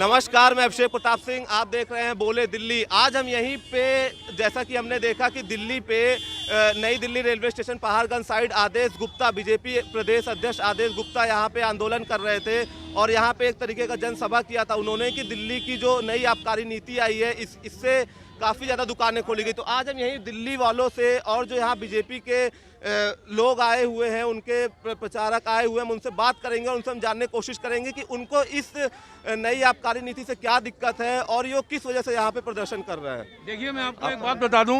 नमस्कार, मैं अभिषेक प्रताप सिंह, आप देख रहे हैं बोले दिल्ली। आज हम यहीं पे, जैसा कि हमने देखा कि दिल्ली पे Nai Delhi railway station Paharganj side Adesh Gupta, BJP प्रदेश अध्यक्ष आदेश गुप्ता यहाँ पे आंदोलन कर रहे थे और यहाँ पे एक तरीके का जनसभा किया था उन्होंने कि दिल्ली की जो नई आबकारी नीति आई है इससे काफ़ी ज़्यादा दुकानें खोली गई। तो आज हम यहीं दिल्ली वालों से और जो यहाँ बीजेपी के लोग आए हुए हैं, उनके प्रचारक आए हुए हैं, हम उनसे बात करेंगे और उनसे हम जानने की कोशिश करेंगे कि उनको इस नई आबकारी नीति से क्या दिक्कत है और ये किस वजह से यहाँ पे प्रदर्शन कर रहे हैं। देखिए, मैं आपको एक बात बता दूं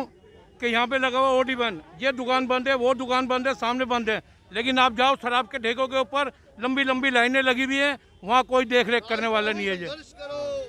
कि यहाँ पे लगा हुआ ओडी बंद, ये दुकान बंद है, वो दुकान बंद है, सामने बंद है, लेकिन आप जाओ शराब के ठेकों के ऊपर लंबी लंबी लाइनें लगी हुई है, वहाँ कोई देख रेख करने वाला नहीं है। जी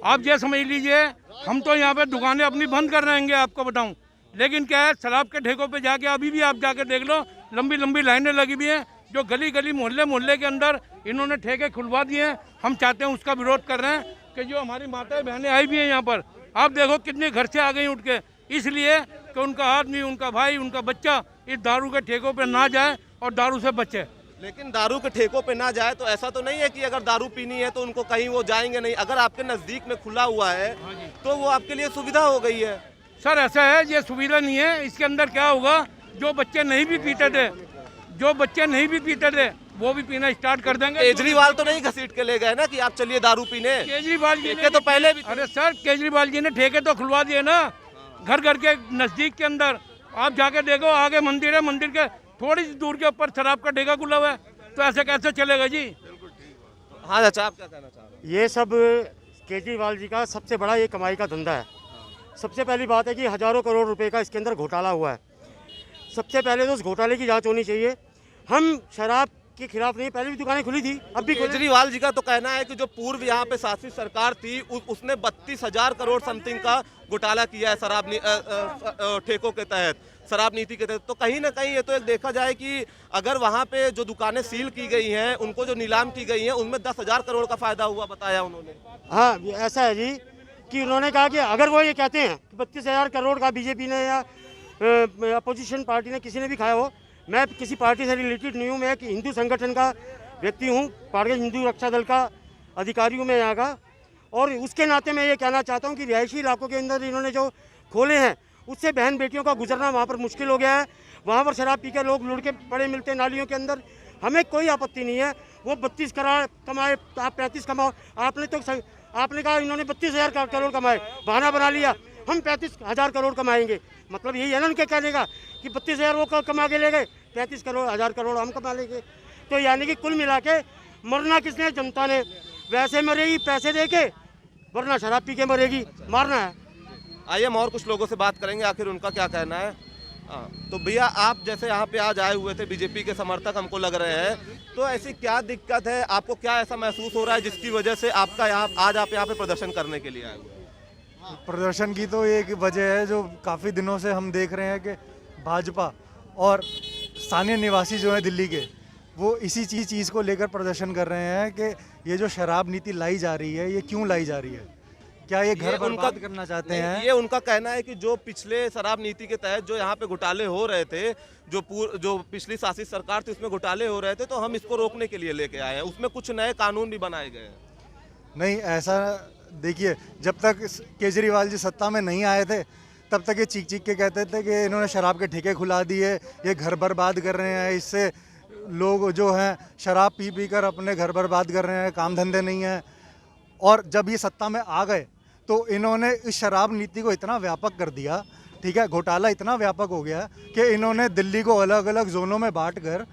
आप ये समझ लीजिए, हम तो यहाँ पे दुकानें अपनी बंद कर रहेंगे, आपको बताऊं, लेकिन क्या है, शराब के ठेकों पे जाके अभी भी आप जाके देख लो, लंबी लंबी लाइनें लगी हुई हैं, जो गली गली मोहल्ले मोहल्ले के अंदर इन्होंने ठेके खुलवा दिए हैं। हम चाहते हैं, उसका विरोध कर रहे हैं कि जो हमारी माताएं बहनें आई भी हैं यहाँ पर, आप देखो कितने घर से आ गई उठ के, इसलिए कि उनका आदमी, उनका भाई, उनका बच्चा इस दारू के ठेकों पे ना जाए और दारू से बचे। लेकिन दारू के ठेकों पे ना जाए तो ऐसा तो नहीं है कि अगर दारू पीनी है तो उनको कहीं वो जाएंगे नहीं। अगर आपके नज़दीक में खुला हुआ है तो वो आपके लिए सुविधा हो गई है। सर ऐसा है, ये सुविधा नहीं है। इसके अंदर क्या होगा, जो बच्चे नहीं भी पीते थे वो भी पीना स्टार्ट कर देंगे। केजरीवाल तो नहीं घसीट के ले गए ना कि आप चलिए दारू पीने। केजरीवाल जी ने तो पहले भी, अरे सर, केजरीवाल जी ने ठेके तो खुलवा दिए ना, घर घर के नजदीक के अंदर। आप जाके देखो, आगे मंदिर है, मंदिर के थोड़ी सी दूर के ऊपर शराब का ठेका खुला हुआ है, तो ऐसे कैसे चलेगा जी। हाँ चाचा, आप क्या कहना चाह रहे हैं? ये सब केजरीवाल जी का सबसे बड़ा ये कमाई का धंधा है। सबसे पहली बात है कि हजारों करोड़ रुपए का इसके अंदर घोटाला हुआ है। सबसे पहले तो उस घोटाले की जांच होनी चाहिए। हम शराब के खिलाफ नहीं, पहले भी दुकानें खुली थी, अब भी केजरीवाल जी का तो कहना है कि जो पूर्व यहाँ पे शासित सरकार थी उसने 32,000 करोड़ समथिंग का घोटाला किया है शराब ठेकों के तहत, शराब नीति के तहत। तो कहीं ना कहीं ये तो एक देखा जाए कि अगर वहाँ पे जो दुकानें सील की गई हैं, उनको जो नीलाम की गई हैं, उनमें 10,000 करोड़ का फायदा हुआ, बताया उन्होंने। हाँ, ऐसा है जी कि उन्होंने कहा कि अगर वो ये कहते हैं कि 32,000 करोड़ का बीजेपी ने या अपोजिशन पार्टी ने किसी ने भी खाया हो, मैं किसी पार्टी से रिलेटेड नहीं हूँ, मैं एक हिंदू संगठन का व्यक्ति हूँ, पहाड़ी हिंदू रक्षा दल का अधिकारी हूँ मैं यहाँ का, और उसके नाते मैं ये कहना चाहता हूँ कि रिहायशी इलाकों के अंदर इन्होंने जो खोले हैं उससे बहन बेटियों का गुजरना वहाँ पर मुश्किल हो गया है। वहाँ पर शराब पी के लोग लुढ़ के पड़े मिलते हैं नालियों के अंदर। हमें कोई आपत्ति नहीं है, वो 32 करोड़ कमाए, आप 35 कमाओ। आपने कहा इन्होंने 32,000 करोड़ कमाए, बहाना बना लिया हम 35,000 करोड़ कमाएंगे। मतलब यही है ना उनके कहने का कि 32,000 वो कमा के ले गए, 35,000 करोड़ हम कमा लेंगे। तो यानी कि कुल मिला के मरना किसने, जनता ने। वैसे मरेगी पैसे दे के, वरना शराब पी के मरेगी, मारना है। आइए हम और कुछ लोगों से बात करेंगे, आखिर उनका क्या कहना है। तो भैया, आप जैसे यहाँ पे आज आए हुए थे, बीजेपी के समर्थक हमको लग रहे हैं, तो ऐसी क्या दिक्कत है आपको, क्या ऐसा महसूस हो रहा है जिसकी वजह से आपका आज आप यहाँ पे प्रदर्शन करने के लिए आए हुए हैं? प्रदर्शन की तो एक वजह है जो काफ़ी दिनों से हम देख रहे हैं कि भाजपा और स्थानीय निवासी जो हैं दिल्ली के, वो इसी चीज़ को लेकर प्रदर्शन कर रहे हैं कि ये जो शराब नीति लाई जा रही है, ये क्यों लाई जा रही है, क्या ये घर बर्बाद करना चाहते हैं। ये उनका कहना है कि जो पिछले शराब नीति के तहत जो यहाँ पे घोटाले हो रहे थे, जो पिछली शासित सरकार थी उसमें घोटाले हो रहे थे, तो हम इसको रोकने के लिए लेके आए हैं, उसमें कुछ नए कानून भी बनाए गए हैं। नहीं, ऐसा देखिए, जब तक केजरीवाल जी सत्ता में नहीं आए थे तब तक ये चीख चीख के कहते थे कि इन्होंने शराब के ठेके खुला दिए, ये घर बर्बाद कर रहे हैं, इससे लोग जो हैं शराब पी पी कर अपने घर बर्बाद कर रहे हैं, काम धंधे नहीं हैं। और जब ये सत्ता में आ गए तो इन्होंने इस शराब नीति को इतना व्यापक कर दिया, ठीक है, घोटाला इतना व्यापक हो गया कि इन्होंने दिल्ली को अलग अलग जोनों में बांट कर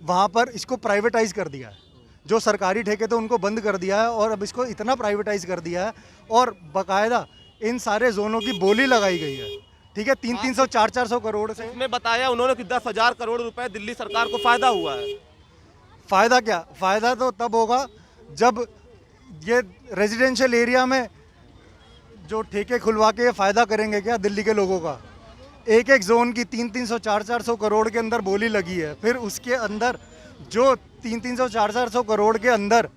वहाँ पर इसको प्राइवेटाइज कर दिया है। जो सरकारी ठेके थे उनको बंद कर दिया है और अब इसको इतना प्राइवेटाइज कर दिया है और बाकायदा इन सारे जोनों की बोली लगाई गई है, ठीक है, 300 400 करोड़ से। इसमें बताया उन्होंने कि 10,000 करोड़ रुपए दिल्ली सरकार को फायदा हुआ है। फ़ायदा क्या, फ़ायदा तो तब होगा जब ये रेजिडेंशियल एरिया में जो ठेके खुलवा के फ़ायदा करेंगे क्या दिल्ली के लोगों का। एक एक जोन की 300 400 करोड़ के अंदर बोली लगी है, फिर उसके अंदर जो 300 400 करोड़ के अंदर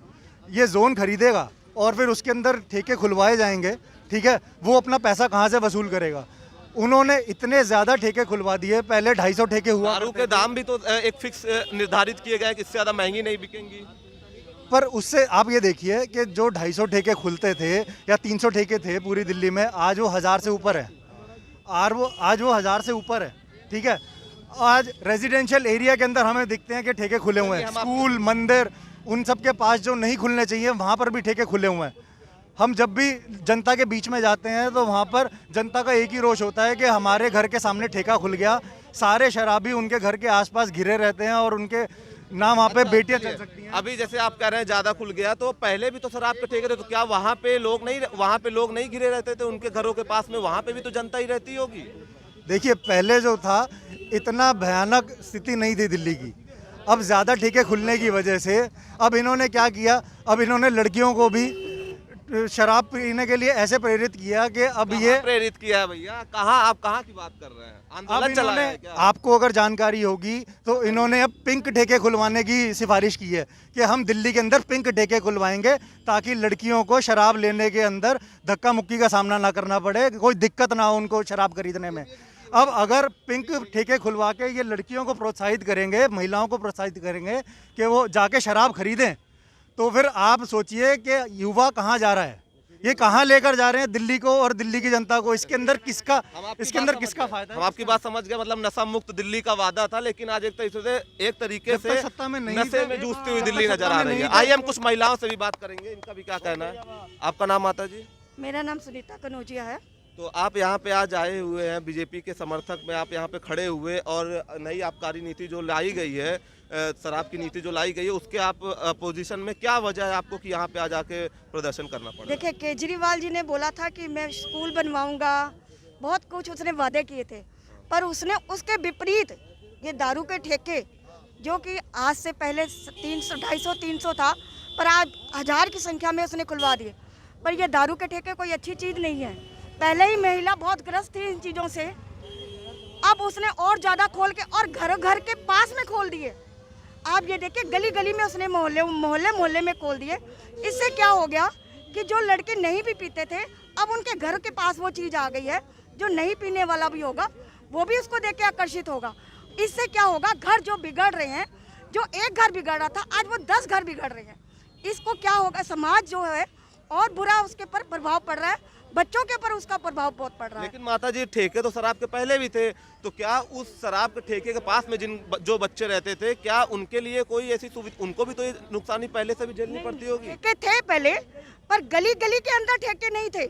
ये जोन खरीदेगा और फिर उसके अंदर ठेके खुलवाए जाएंगे, ठीक है, वो अपना पैसा कहाँ से वसूल करेगा। उन्होंने इतने ज़्यादा ठेके खुलवा दिए, पहले 250 ठेके हुआ। दारू के दाम भी तो एक फिक्स निर्धारित किए गए कि इससे ज़्यादा महंगी नहीं बिकेंगी। पर उससे आप ये देखिए कि जो 250 ठेके खुलते थे या 300 ठेके थे पूरी दिल्ली में, आज वो 1000 से ऊपर है। आज वो 1000 से ऊपर है, ठीक है। आज रेजिडेंशियल एरिया के अंदर हमें दिखते हैं कि ठेके खुले हुए हैं, स्कूल, मंदिर, उन सब के पास जो नहीं खुलने चाहिए वहाँ पर भी ठेके खुले हुए हैं। हम जब भी जनता के बीच में जाते हैं तो वहाँ पर जनता का एक ही रोष होता है कि हमारे घर के सामने ठेका खुल गया, सारे शराबी उनके घर के आसपास घिरे रहते हैं और उनके ना वहाँ पे बेटियाँ चल सकती हैं। अभी जैसे आप कह रहे हैं ज्यादा खुल गया, तो पहले भी तो शराब के ठेके थे, तो क्या वहाँ पे लोग नहीं घिरे रहते थे उनके घरों के पास में? वहाँ पे भी तो जनता ही रहती होगी। देखिए पहले जो था इतना भयानक स्थिति नहीं थी दिल्ली की, अब ज़्यादा ठेके खुलने की वजह से अब इन्होंने क्या किया, अब इन्होंने लड़कियों को भी शराब पीने के लिए ऐसे प्रेरित किया कि अब ये प्रेरित किया है भैया? आप कहाँ की बात कर रहे हैं? अब आंदोलन चलाया इन्होंने, है क्या? आपको अगर जानकारी होगी तो इन्होंने अब पिंक ठेके खुलवाने की सिफारिश की है कि हम दिल्ली के अंदर पिंक ठेके खुलवाएंगे ताकि लड़कियों को शराब लेने के अंदर धक्का मुक्की का सामना ना करना पड़े, कोई दिक्कत ना हो उनको शराब खरीदने में। अब अगर पिंक ठेके खुलवा के ये लड़कियों को प्रोत्साहित करेंगे, महिलाओं को प्रोत्साहित करेंगे कि वो जाके शराब खरीदें, तो फिर आप सोचिए कि युवा कहाँ जा रहा है, ये कहाँ लेकर जा रहे हैं दिल्ली को और दिल्ली की जनता को। इसके अंदर किसका फायदा है? हम आपकी बात समझ गए, मतलब नशा मुक्त दिल्ली का वादा था, लेकिन आज एक तरीके जब से तक सत्ता में नहीं नशे थे, में जूझती हुई जब दिल्ली तक नजर सत्ता आ में रही है। नहीं थे। आइए हम कुछ महिलाओं से भी बात करेंगे, इनका भी क्या कहना है। आपका नाम माता जी? मेरा नाम सुनीता कनौजिया है। तो आप यहाँ पे आज आए हुए हैं, बीजेपी के समर्थक में आप यहाँ पे खड़े हुए, और नई आबकारी नीति जो लाई गई है, शराब की नीति जो लाई गई है, उसके आप अपोजिशन में, क्या वजह है आपको कि यहाँ पे आज आके प्रदर्शन करना पड़ा? देखिए, केजरीवाल जी ने बोला था कि मैं स्कूल बनवाऊंगा, बहुत कुछ उसने वादे किए थे, पर उसने उसके विपरीत ये दारू के ठेके, जो कि आज से पहले 250-300 था, पर आज 1000 की संख्या में उसने खुलवा दिए। पर ये दारू के ठेके कोई अच्छी चीज़ नहीं है। पहले ही महिला बहुत ग्रस्त थी इन चीज़ों से, अब उसने और ज़्यादा खोल के और घर के पास में खोल दिए। आप ये देखिए, गली गली में उसने मोहल्ले में खोल दिए। इससे क्या हो गया कि जो लड़के नहीं भी पीते थे, अब उनके घर के पास वो चीज़ आ गई है। जो नहीं पीने वाला भी होगा वो भी उसको देख के आकर्षित होगा। इससे क्या होगा, घर जो बिगड़ रहे हैं, जो एक घर बिगड़ रहा था आज वो 10 घर बिगड़ रहे हैं। इसको क्या होगा, समाज जो है और बुरा उसके पर प्रभाव पड़ रहा है, बच्चों के ऊपर उसका प्रभाव बहुत पड़ रहा है। लेकिन माता जी, ठेके तो शराब के पहले भी थे, तो क्या उस शराब के ठेके के पास में जो बच्चे रहते थे, क्या उनके लिए कोई ऐसी सुविधा, उनको भी तो ये नुकसानी पहले से भी झेलनी पड़ती होगी? ठेके थे पहले, पर गली गली के अंदर ठेके नहीं थे।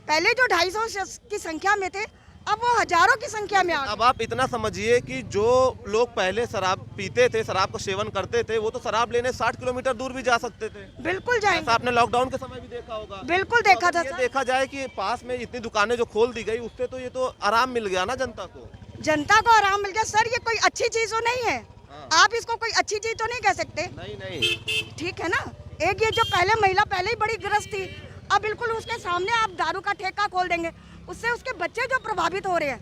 पहले जो 250 की संख्या में थे, अब वो हजारों की संख्या में आ गए। अब आप इतना समझिए कि जो लोग पहले शराब पीते थे, शराब का सेवन करते थे, वो तो शराब लेने 60 किलोमीटर दूर भी जा सकते थे। बिल्कुल जाएंगे। ऐसा आपने लॉकडाउन के समय भी देखा होगा। बिल्कुल देखा था ये सर। देखा जाए कि पास में इतनी दुकानें जो खोल दी गई, उससे तो ये तो आराम मिल गया ना जनता को। जनता को आराम मिल गया सर। ये कोई अच्छी चीज तो नहीं है, आप इसको कोई अच्छी चीज तो नहीं कह सकते। नहीं, ठीक है ना। एक ये जो पहले महिला पहले ही बड़ी ग्रस्त थी, अब बिल्कुल उसके सामने आप दारू का ठेका खोल देंगे, उससे उसके बच्चे जो प्रभावित हो रहे हैं,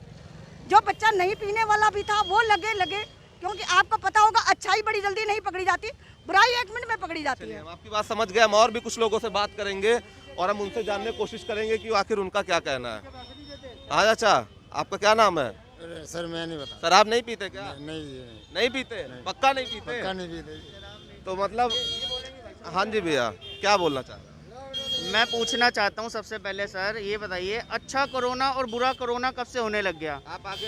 जो बच्चा नहीं पीने वाला भी था वो लगे, क्योंकि आपको पता होगा अच्छाई बड़ी जल्दी नहीं पकड़ी जाती, बुराई 1 मिनट में पकड़ी जाती है। हम आपकी बात समझ गए। हम और भी कुछ लोगों से बात करेंगे और हम उनसे जानने की कोशिश करेंगे कि आखिर उनका क्या कहना है। हाँ चाचा, आपका क्या नाम है? सर मैं नहीं बता। शराब नहीं पीते क्या? नहीं पीते? पक्का नहीं पीते? पक्का नहीं पीते। तो मतलब, हाँ जी भैया, क्या बोलना चाह रहे हैं? मैं पूछना चाहता हूँ सबसे पहले सर, ये बताइए, अच्छा कोरोना और बुरा कोरोना कब से होने लग गया? आप आगे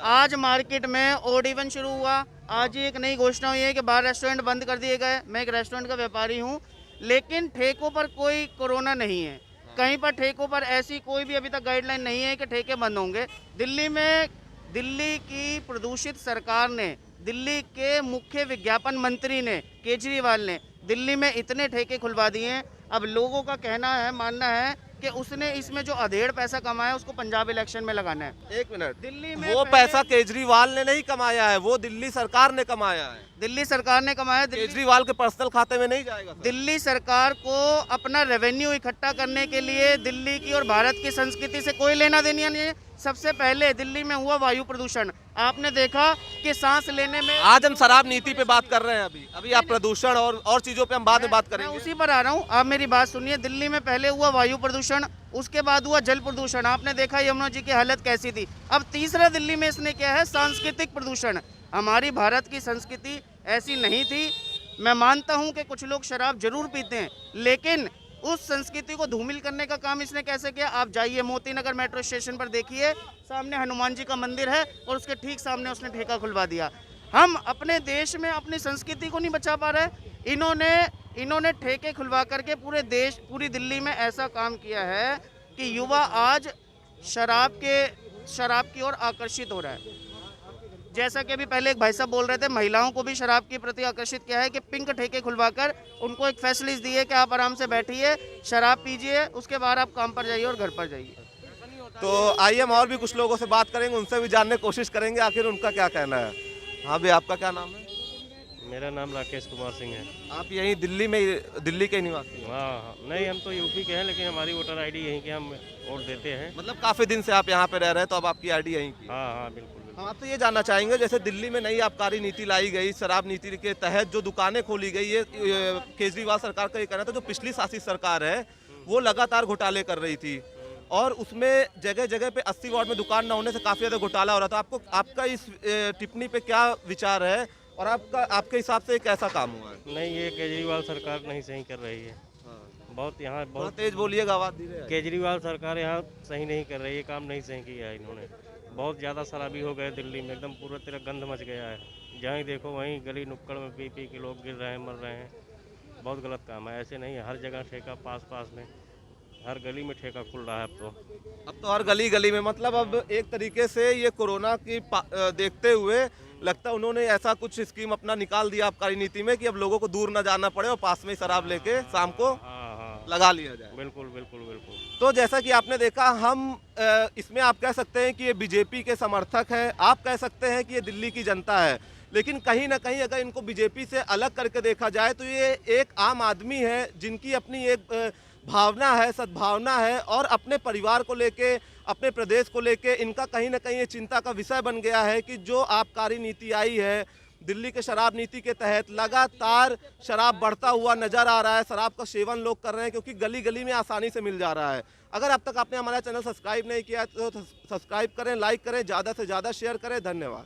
आज मार्केट में ओड इवन शुरू हुआ। आज ही एक नई घोषणा हुई है कि बार रेस्टोरेंट बंद कर दिए गए। मैं एक रेस्टोरेंट का व्यापारी हूँ, लेकिन ठेकों पर कोई कोरोना नहीं है। कहीं पर ठेकों पर ऐसी कोई भी अभी तक गाइडलाइन नहीं है कि ठेके बंद होंगे। दिल्ली की प्रदूषित सरकार ने, दिल्ली के मुख्य विज्ञापन मंत्री ने, केजरीवाल ने दिल्ली में इतने ठेके खुलवा दिए हैं। अब लोगों का कहना है, मानना है कि उसने इसमें जो अधेड़ पैसा कमाया उसको पंजाब इलेक्शन में लगाना है। एक मिनट, दिल्ली में वो पैसा केजरीवाल ने नहीं कमाया है, वो दिल्ली सरकार ने कमाया है। दिल्ली सरकार ने कमाया। केजरीवाल के पर्सनल खाते में नहीं जाएगा सर। दिल्ली सरकार को अपना रेवेन्यू इकट्ठा करने के लिए दिल्ली की और भारत की संस्कृति से कोई लेना देना नहीं है। सबसे पहले दिल्ली में हुआ वायु प्रदूषण। आपने देखा कि सांस लेने में, आज हम शराब नीति पे बात कर रहे हैं। अभी आप प्रदूषण और चीजों पे हम बाद में बात मैं करेंगे। उसी पर आ रहा हूँ, आप मेरी बात सुनिए। दिल्ली में पहले हुआ वायु प्रदूषण, उसके बाद हुआ जल प्रदूषण। आपने देखा यमुना जी की हालत कैसी थी। अब तीसरा दिल्ली में इसने क्या है, सांस्कृतिक प्रदूषण। हमारी भारत की संस्कृति ऐसी नहीं थी। मैं मानता हूं कि कुछ लोग शराब जरूर पीते हैं, लेकिन उस संस्कृति को धूमिल करने का काम इसने कैसे किया? आप जाइए मोती नगर मेट्रो स्टेशन पर, देखिए सामने हनुमान जी का मंदिर है और उसके ठीक सामने उसने ठेका खुलवा दिया। हम अपने देश में अपनी संस्कृति को नहीं बचा पा रहे। इन्होंने ठेके खुलवा करके पूरी दिल्ली में ऐसा काम किया है कि युवा आज शराब की ओर आकर्षित हो रहा है। जैसा कि अभी पहले एक भाई साहब बोल रहे थे, महिलाओं को भी शराब के प्रति आकर्षित किया है कि पिंक ठेके खुलवाकर उनको एक फैसिलिटी दी है कि आप आराम से बैठिए, शराब पीजिए, उसके बाद आप काम पर जाइए और घर पर जाइए। तो आइए हम और भी कुछ लोगों से बात करेंगे, उनसे भी जानने की कोशिश करेंगे आखिर उनका क्या कहना है। हाँ भाई, आपका क्या नाम है? मेरा नाम राकेश कुमार सिंह है। आप यहीं दिल्ली के निवासी हैं? हाँ, नहीं हम तो यूपी के हैं, लेकिन हमारी वोटर आईडी यहीं के, हम वोट देते हैं। मतलब काफी दिन से आप यहाँ पे रह रहे हैं, तो अब आपकी आईडी यहीं की? हाँ हाँ बिल्कुल। हम आपसे ये जानना चाहेंगे, जैसे दिल्ली में नई आबकारी नीति लाई गई, शराब नीति के तहत जो दुकानें खोली गई, ये केजरीवाल सरकार का ये कहना था जो पिछली शासित सरकार है वो लगातार घोटाले कर रही थी और उसमें जगह जगह पे 80 वार्ड में दुकान न होने से काफी ज्यादा घोटाला हो रहा था। आपका इस टिप्पणी पे क्या विचार है और आपके हिसाब से कैसा काम हुआ है? नहीं, ये केजरीवाल सरकार नहीं सही कर रही है। बहुत यहाँ बहुत तेज बोलिएगा, आवाज धीरे है। केजरीवाल सरकार यहाँ सही नहीं कर रही है, काम नहीं सही किया है इन्होंने। बहुत ज़्यादा शराबी हो गए दिल्ली में, एकदम पूरा तरह गंद मच गया है। जहाँ देखो वहीं गली नुक्कड़ में पी के लोग गिर रहे हैं, मर रहे हैं। बहुत गलत काम है, ऐसे नहीं है। हर जगह ठेका, पास में हर गली में ठेका खुल रहा है अब तो हर गली में। मतलब अब एक तरीके से ये कोरोना की देखते हुए लगता है उन्होंने ऐसा कुछ स्कीम अपना निकाल दिया आबकारी नीति में कि अब लोगों को दूर न जाना पड़े और पास में ही शराब लेके शाम को लगा लिया जाए। बिल्कुल। तो जैसा कि आपने देखा, हम इसमें आप कह सकते हैं कि ये बीजेपी के समर्थक हैं, आप कह सकते हैं कि ये दिल्ली की जनता है, लेकिन कहीं ना कहीं अगर इनको बीजेपी से अलग करके देखा जाए तो ये एक आम आदमी है जिनकी अपनी एक भावना है, सद्भावना है और अपने परिवार को लेके, अपने प्रदेश को लेके इनका कहीं ना कहीं ये चिंता का विषय बन गया है कि जो आबकारी नीति आई है दिल्ली के शराब नीति के तहत, लगातार शराब बढ़ता हुआ नजर आ रहा है। शराब का सेवन लोग कर रहे हैं क्योंकि गली गली में आसानी से मिल जा रहा है। अगर अब तक आपने हमारा चैनल सब्सक्राइब नहीं किया तो सब्सक्राइब करें, लाइक करें, ज़्यादा से ज़्यादा शेयर करें। धन्यवाद।